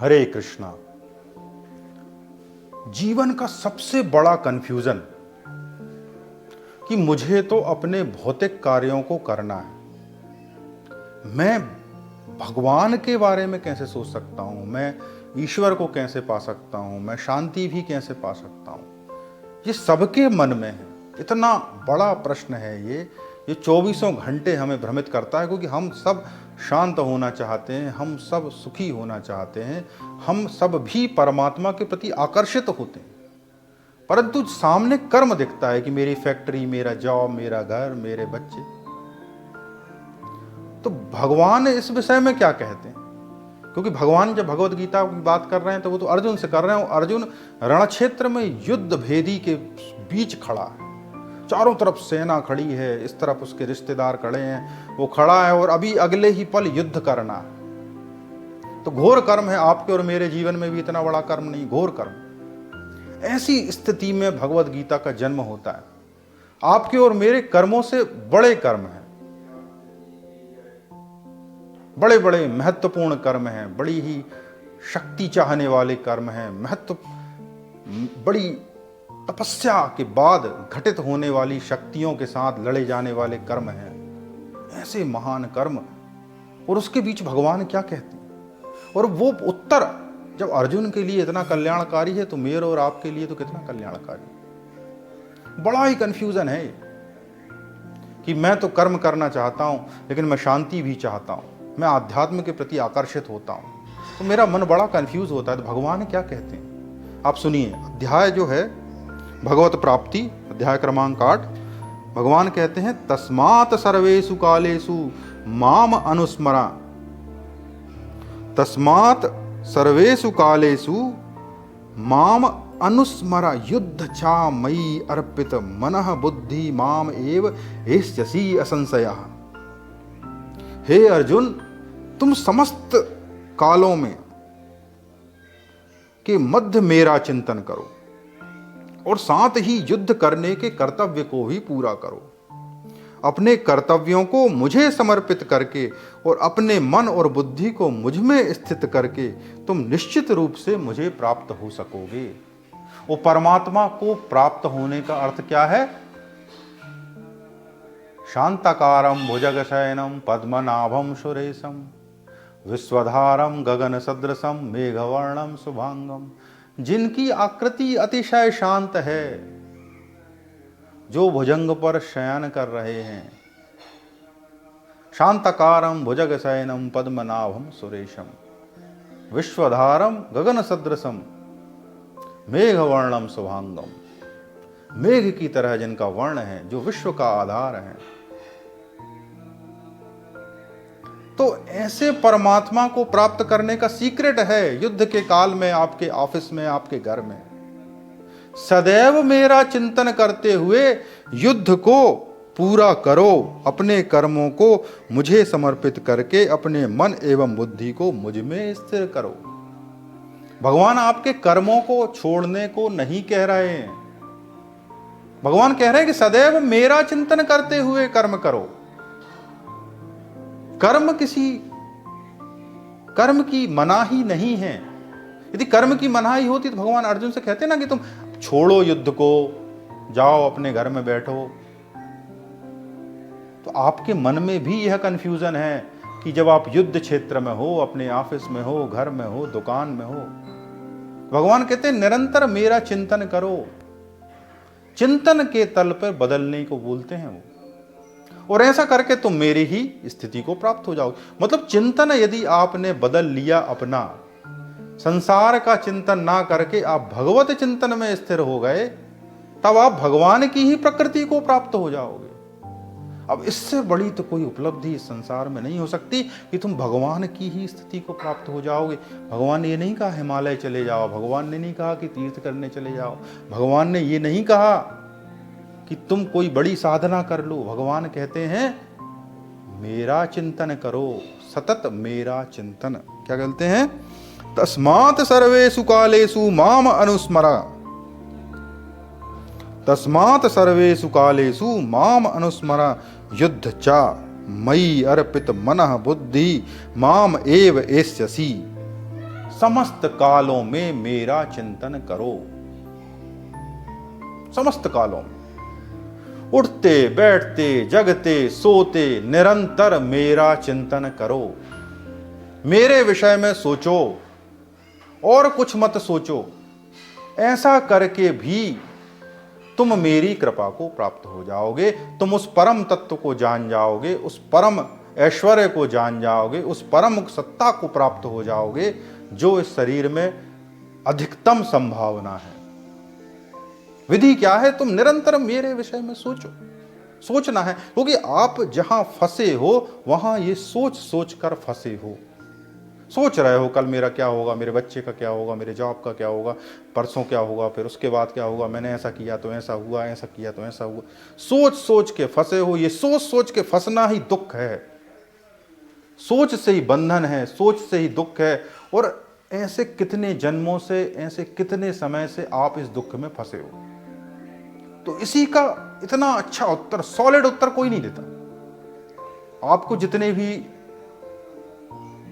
हरे कृष्णा। जीवन का सबसे बड़ा कंफ्यूजन कि मुझे तो अपने भौतिक कार्यों को करना है, मैं भगवान के बारे में कैसे सोच सकता हूं, मैं ईश्वर को कैसे पा सकता हूं, मैं शांति भी कैसे पा सकता हूं। ये सबके मन में है। इतना बड़ा प्रश्न है ये 24 घंटे हमें भ्रमित करता है, क्योंकि हम सब शांत होना चाहते हैं, हम सब सुखी होना चाहते हैं, हम सब भी परमात्मा के प्रति आकर्षित होते हैं, परंतु सामने कर्म दिखता है कि मेरी फैक्ट्री, मेरा जॉब, मेरा घर, मेरे बच्चे। तो भगवान इस विषय में क्या कहते हैं? क्योंकि भगवान जब भगवत गीता की बात कर रहे हैं तो वो तो अर्जुन से कर रहे हैं। अर्जुन रण क्षेत्र में युद्ध भेदी के बीच खड़ा है, चारों तरफ सेना खड़ी है, इस तरफ उसके रिश्तेदार खड़े हैं, वो खड़ा है और अभी अगले ही पल युद्ध करना है। तो घोर कर्म है। आपके और मेरे जीवन में भी इतना बड़ा कर्म नहीं, घोर कर्म। ऐसी स्थिति में भगवत गीता का जन्म होता है। आपके और मेरे कर्मों से बड़े कर्म हैं, बड़े बड़े महत्वपूर्ण कर्म हैं, बड़ी ही शक्ति चाहने वाले कर्म हैं, बड़ी तपस्या के बाद घटित होने वाली शक्तियों के साथ लड़े जाने वाले कर्म हैं, ऐसे महान कर्म। और उसके बीच भगवान क्या कहते हैं? और वो उत्तर जब अर्जुन के लिए इतना कल्याणकारी है तो मेरे और आपके लिए तो कितना कल्याणकारी। बड़ा ही कंफ्यूजन है कि मैं तो कर्म करना चाहता हूं, लेकिन मैं शांति भी चाहता हूं, मैं आध्यात्म के प्रति आकर्षित होता हूं, तो मेरा मन बड़ा कंफ्यूज होता है। तो भगवान क्या कहते हैं आप सुनिए। अध्याय जो है भगवत प्राप्ति, अध्याय क्रमांक 8। भगवान कहते हैं, तस्मात् सर्वेषु कालेषु माम अनुस्मरा, तस्मात् सर्वेषु कालेषु माम अनुस्मरा, युद्ध चा मयि अर्पित मनः बुद्धि माम एव एष्यसि असंशयः। हे अर्जुन, तुम समस्त कालों में के मध्य मेरा चिंतन करो और साथ ही युद्ध करने के कर्तव्य को भी पूरा करो। अपने कर्तव्यों को मुझे समर्पित करके और अपने मन और बुद्धि को मुझ में स्थित करके तुम निश्चित रूप से मुझे प्राप्त हो सकोगे। वो परमात्मा को प्राप्त होने का अर्थ क्या है? शांताकारं भुजगशयनं पद्मनाभं सुरेशं विश्वधारं गगन सदृशं मेघवर्णं शुभांगम। जिनकी आकृति अतिशय शांत है, जो भुजंग पर शयन कर रहे हैं। शांताकारं भुजगशयनं पद्मनाभं सुरेशं विश्वधारं गगन सदृशं मेघवर्णं शुभांगम। मेघ की तरह जिनका वर्ण है, जो विश्व का आधार है। तो ऐसे परमात्मा को प्राप्त करने का सीक्रेट है युद्ध के काल में, आपके ऑफिस में, आपके घर में सदैव मेरा चिंतन करते हुए युद्ध को पूरा करो। अपने कर्मों को मुझे समर्पित करके अपने मन एवं बुद्धि को मुझ में स्थिर करो। भगवान आपके कर्मों को छोड़ने को नहीं कह रहे हैं। भगवान कह रहे हैं कि सदैव मेरा चिंतन करते हुए कर्म करो। कर्म की मनाही नहीं है। यदि कर्म की मनाही होती तो भगवान अर्जुन से कहते ना कि तुम छोड़ो युद्ध को, जाओ अपने घर में बैठो। तो आपके मन में भी यह कंफ्यूजन है कि जब आप युद्ध क्षेत्र में हो, अपने ऑफिस में हो, घर में हो, दुकान में हो, भगवान कहते हैं निरंतर मेरा चिंतन करो। चिंतन के तल पर बदलने को बोलते हैं वो, और ऐसा करके तुम मेरी ही स्थिति को प्राप्त हो जाओ। मतलब चिंतन यदि आपने बदल लिया अपना, संसार का चिंतन ना करके आप भगवत चिंतन में स्थिर हो गए, तब आप भगवान की ही प्रकृति को प्राप्त हो जाओगे। अब इससे बड़ी तो कोई उपलब्धि इस संसार में नहीं हो सकती कि तुम भगवान की ही स्थिति को प्राप्त हो जाओगे। भगवान ने ये नहीं कहा हिमालय चले जाओ, भगवान ने नहीं कहा कि तीर्थ करने चले जाओ, भगवान ने ये नहीं कहा कि तुम कोई बड़ी साधना कर लो। भगवान कहते हैं मेरा चिंतन करो, सतत मेरा चिंतन। क्या कहते हैं? तस्मात् सर्वेषु कालेषु माम अनुस्मरा, तस्मात् सर्वेषु कालेषु माम अनुस्मरा, युद्ध चा मयि अर्पित मनः बुद्धि माम एव एष्यसि। समस्त कालों में मेरा चिंतन करो। समस्त कालों में, उठते बैठते जगते सोते निरंतर मेरा चिंतन करो। मेरे विषय में सोचो और कुछ मत सोचो। ऐसा करके भी तुम मेरी कृपा को प्राप्त हो जाओगे। तुम उस परम तत्व को जान जाओगे, उस परम ऐश्वर्य को जान जाओगे, उस परम सत्ता को प्राप्त हो जाओगे जो इस शरीर में अधिकतम संभावना है। विधि क्या है? तुम निरंतर मेरे विषय में सोचो। सोचना है, क्योंकि आप जहां फंसे हो वहां ये सोच सोच कर फंसे हो। सोच रहे हो कल मेरा क्या होगा, मेरे बच्चे का क्या होगा, मेरे जॉब का क्या होगा, परसों क्या होगा, फिर उसके बाद क्या होगा, मैंने ऐसा किया तो ऐसा हुआ, ऐसा किया तो ऐसा हुआ। सोच सोच के फंसे हो। ये सोच सोच के फंसना ही दुख है। सोच से ही बंधन है, सोच से ही दुख है। और ऐसे कितने जन्मों से, ऐसे कितने समय से आप इस दुख में फंसे हो। तो इसी का इतना अच्छा उत्तर, सॉलिड उत्तर कोई नहीं देता। आपको जितने भी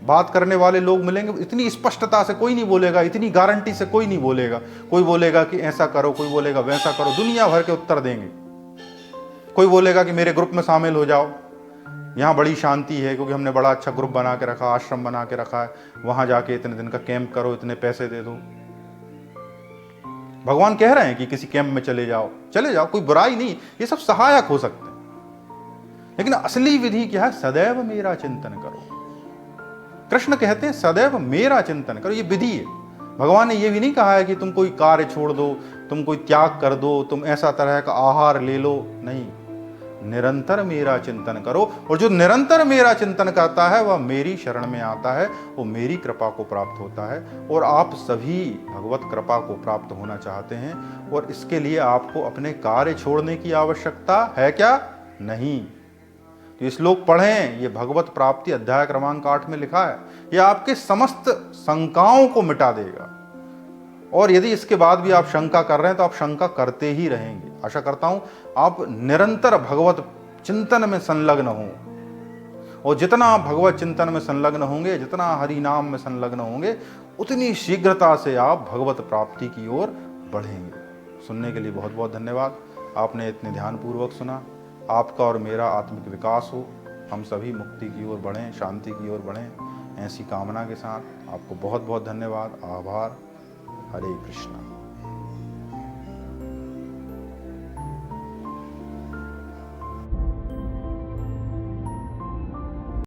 बात करने वाले लोग मिलेंगे, इतनी स्पष्टता से कोई नहीं बोलेगा, इतनी गारंटी से कोई नहीं बोलेगा। कोई बोलेगा कि ऐसा करो, कोई बोलेगा वैसा करो, दुनिया भर के उत्तर देंगे। कोई बोलेगा कि मेरे ग्रुप में शामिल हो जाओ, यहाँ बड़ी शांति है क्योंकि हमने बड़ा अच्छा ग्रुप बना के रखा, आश्रम बना के रखा है, वहां जाके इतने दिन का कैंप करो, इतने पैसे दे दो। भगवान कह रहे हैं कि किसी कैंप में चले जाओ, चले जाओ, कोई बुराई नहीं, ये सब सहायक हो सकते हैं। लेकिन असली विधि क्या है? सदैव मेरा चिंतन करो। कृष्ण कहते हैं सदैव मेरा चिंतन करो, ये विधि है। भगवान ने ये भी नहीं कहा है कि तुम कोई कार्य छोड़ दो, तुम कोई त्याग कर दो, तुम ऐसा तरह का आहार ले लो, नहीं। निरंतर मेरा चिंतन करो, और जो निरंतर मेरा चिंतन करता है वह मेरी शरण में आता है, वो मेरी कृपा को प्राप्त होता है। और आप सभी भगवत कृपा को प्राप्त होना चाहते हैं, और इसके लिए आपको अपने कार्य छोड़ने की आवश्यकता है क्या? नहीं। तो ये श्लोक पढ़ें, ये भगवत प्राप्ति अध्याय क्रमांक 8 में लिखा है। ये आपके समस्त शंकाओं को मिटा देगा। और यदि इसके बाद भी आप शंका कर रहे हैं तो आप शंका करते ही रहेंगे। आशा करता हूं आप निरंतर भगवत चिंतन में संलग्न हो, और जितना आप भगवत चिंतन में संलग्न होंगे, जितना हरि नाम में संलग्न होंगे, उतनी शीघ्रता से आप भगवत प्राप्ति की ओर बढ़ेंगे। सुनने के लिए बहुत बहुत धन्यवाद। आपने इतने ध्यानपूर्वक सुना। आपका और मेरा आत्मिक विकास हो, हम सभी मुक्ति की ओर बढ़ें, शांति की ओर बढ़ें, ऐसी कामना के साथ आपको बहुत बहुत धन्यवाद, आभार। हरे कृष्णा।